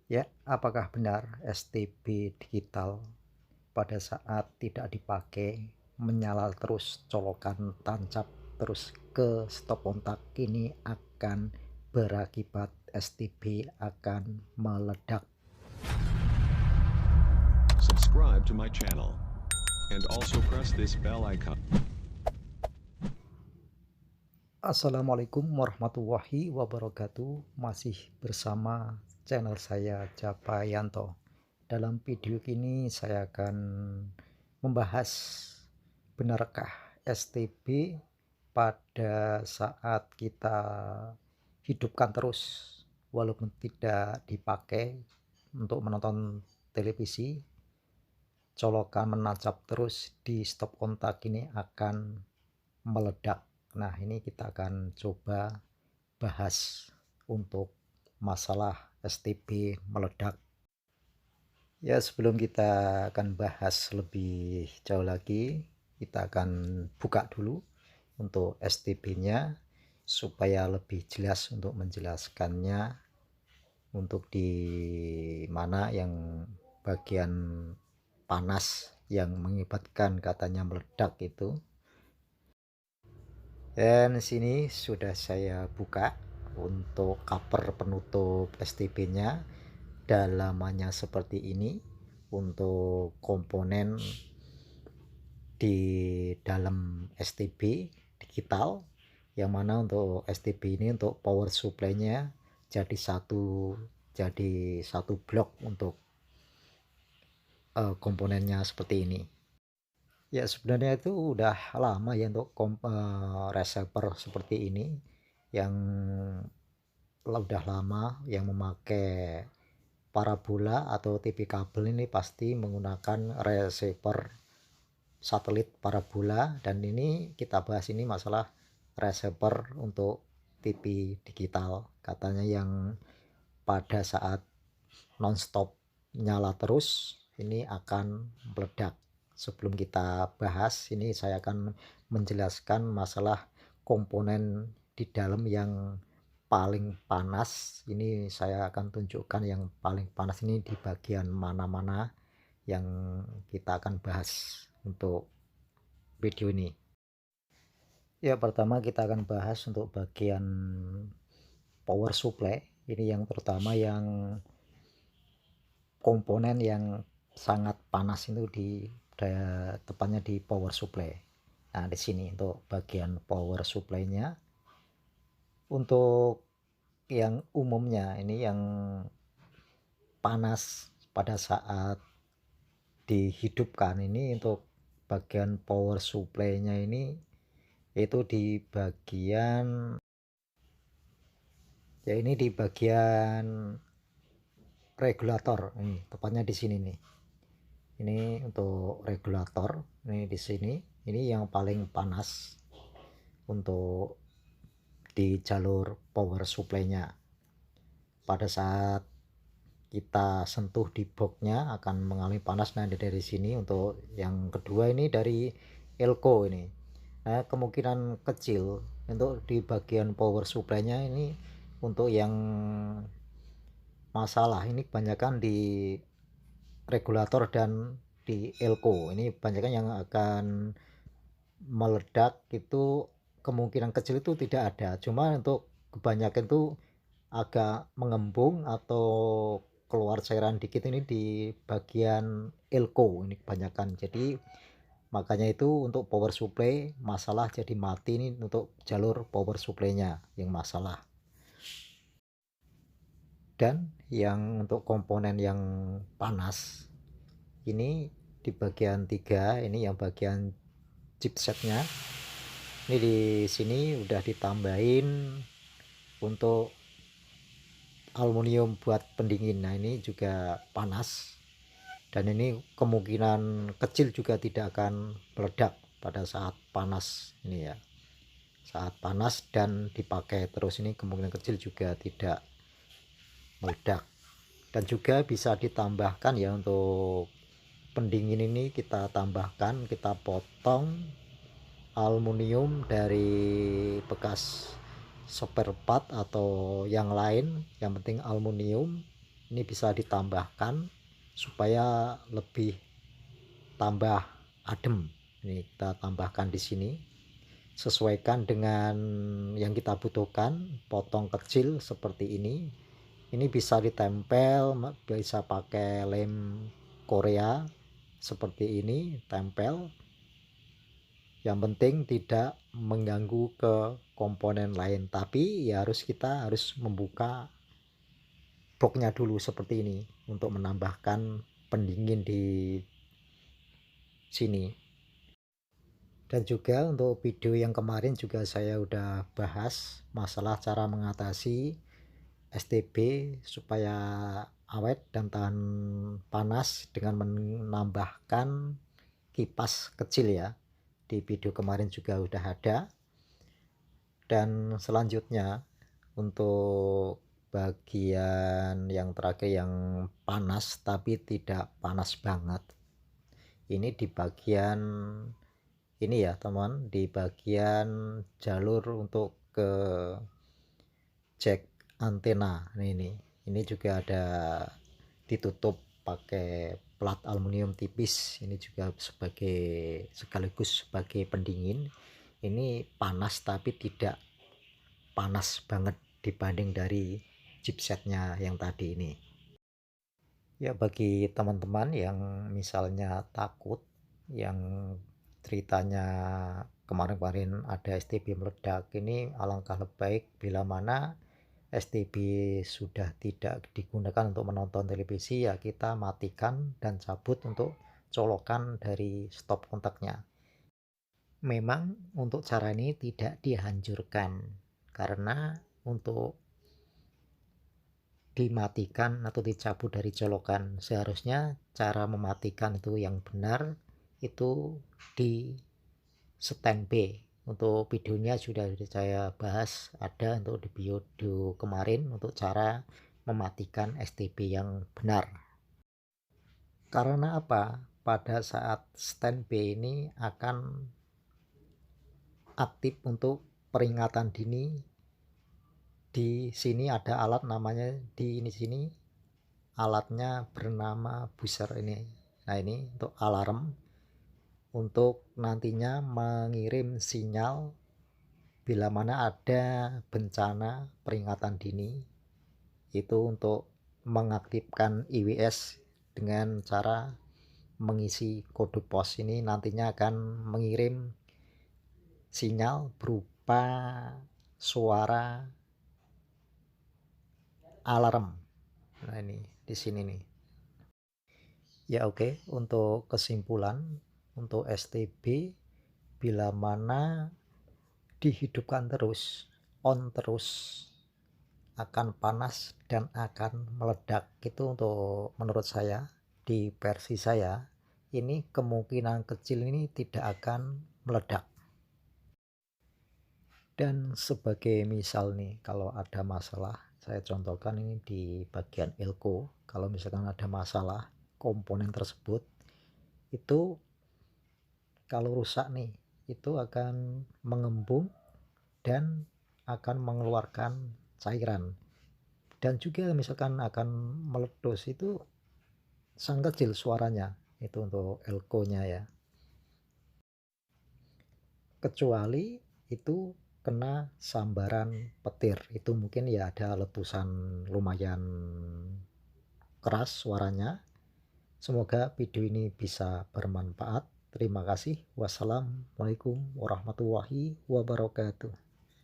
Ya, apakah benar STB digital pada saat tidak dipakai menyala terus colokan tancap terus ke stop kontak ini akan berakibat STB akan meledak? Subscribe to my channel and also press this bell icon. Assalamualaikum warahmatullahi wabarakatuh. Masih bersama channel saya Japayanto. Dalam video ini saya akan membahas benarkah STB pada saat kita hidupkan terus walaupun tidak dipakai untuk menonton televisi, colokan menancap terus di stop kontak ini akan meledak. Nah, ini kita akan coba bahas untuk masalah STB meledak. Ya, sebelum kita akan bahas lebih jauh lagi, kita akan buka dulu untuk STB-nya supaya lebih jelas untuk menjelaskannya untuk di mana yang bagian panas yang mengakibatkan katanya meledak itu. Dan sini sudah saya buka untuk cover penutup STB-nya. Dalamannya seperti ini untuk komponen di dalam STB digital, yang mana untuk STB ini untuk power supply-nya jadi satu blok untuk komponennya seperti ini. Ya, sebenarnya itu udah lama ya untuk receiver seperti ini yang udah lama yang memakai parabola atau TV kabel ini pasti menggunakan receiver satelit parabola, dan ini kita bahas ini masalah receiver untuk TV digital katanya yang pada saat nonstop nyala terus ini akan meledak. Sebelum kita bahas ini saya akan menjelaskan masalah komponen di dalam yang paling panas. Ini saya akan tunjukkan yang paling panas ini di bagian mana-mana yang kita akan bahas untuk video ini. Ya, pertama kita akan bahas untuk bagian power supply. Ini yang pertama, yang komponen yang sangat panas itu tepatnya di power supply. Nah, di sini untuk bagian power supply-nya. Untuk yang umumnya ini yang panas pada saat dihidupkan ini untuk bagian power supply-nya ini itu di bagian di bagian regulator. Ini tepatnya di sini nih. Ini untuk regulator, ini di sini. Ini yang paling panas untuk di jalur power supply-nya. Pada saat kita sentuh di boxnya akan mengalami panas. Nah, dari sini. Untuk yang kedua ini dari elko ini. Nah, kemungkinan kecil untuk di bagian power supply-nya ini untuk yang masalah ini kebanyakan di regulator dan di elko. Ini kebanyakan yang akan meledak itu kemungkinan kecil itu tidak ada. Cuma untuk kebanyakan itu agak mengembung atau keluar cairan dikit ini di bagian elko ini kebanyakan. Jadi makanya itu untuk power supply masalah, jadi mati ini untuk jalur power supply-nya yang masalah. Dan yang untuk komponen yang panas ini di bagian 3, ini yang bagian chipsetnya. Ini di sini udah ditambahin untuk aluminium buat pendingin. Nah, ini juga panas, dan ini kemungkinan kecil juga tidak akan meledak pada saat panas ini ya. Saat panas dan dipakai terus ini kemungkinan kecil juga tidak meledak. Dan juga bisa ditambahkan ya untuk pendingin ini, kita tambahkan, kita potong aluminium dari bekas spare part atau yang lain, yang penting aluminium. ini bisa ditambahkan supaya lebih tambah adem. Ini kita tambahkan di sini, sesuaikan dengan yang kita butuhkan, potong kecil seperti ini. Ini bisa ditempel, bisa pakai lem Korea seperti ini, tempel. Yang penting tidak mengganggu ke komponen lain, tapi ya kita harus membuka boxnya dulu seperti ini untuk menambahkan pendingin di sini. Dan juga untuk video yang kemarin juga saya udah bahas masalah cara mengatasi STB supaya awet dan tahan panas dengan menambahkan kipas kecil ya. Di video kemarin juga udah ada. Dan selanjutnya untuk bagian yang terakhir yang panas tapi tidak panas banget, ini di bagian ini ya teman, di bagian jalur untuk ke jack antena. Ini juga ada ditutup pakai plat aluminium tipis. Ini juga sekaligus sebagai pendingin. Ini panas tapi tidak panas banget dibanding dari chipsetnya yang tadi ini. Ya, bagi teman-teman yang misalnya takut, yang ceritanya kemarin-kemarin ada STB meledak, ini alangkah lebih baik bila mana STB sudah tidak digunakan untuk menonton televisi, ya kita matikan dan cabut untuk colokan dari stop kontaknya. Memang untuk cara ini tidak dianjurkan, karena untuk dimatikan atau dicabut dari colokan, seharusnya cara mematikan itu yang benar itu di standby. Untuk videonya sudah saya bahas, ada untuk di video kemarin untuk cara mematikan STB yang benar. Karena apa? Pada saat standby ini akan aktif untuk peringatan dini. Di sini ada alat namanya, di sini alatnya bernama buzzer ini. Nah, ini untuk alarm, untuk nantinya mengirim sinyal bila mana ada bencana peringatan dini. Itu untuk mengaktifkan IWS dengan cara mengisi kode pos. Ini nantinya akan mengirim sinyal berupa suara alarm. Nah, ini di sini nih. Ya, oke. Untuk kesimpulan, untuk STB bila mana dihidupkan terus, on terus, akan panas dan akan meledak. Itu untuk menurut saya, di versi saya ini kemungkinan kecil ini tidak akan meledak. Dan sebagai misal nih, kalau ada masalah, saya contohkan ini di bagian elko, kalau misalkan ada masalah komponen tersebut, itu kalau rusak nih, itu akan mengembung dan akan mengeluarkan cairan. Dan juga misalkan akan meletus, itu sangat kecil suaranya, itu untuk elko-nya ya. Kecuali itu kena sambaran petir, itu mungkin ya ada letusan lumayan keras suaranya. Semoga video ini bisa bermanfaat. Terima kasih. Wassalamualaikum warahmatullahi wabarakatuh.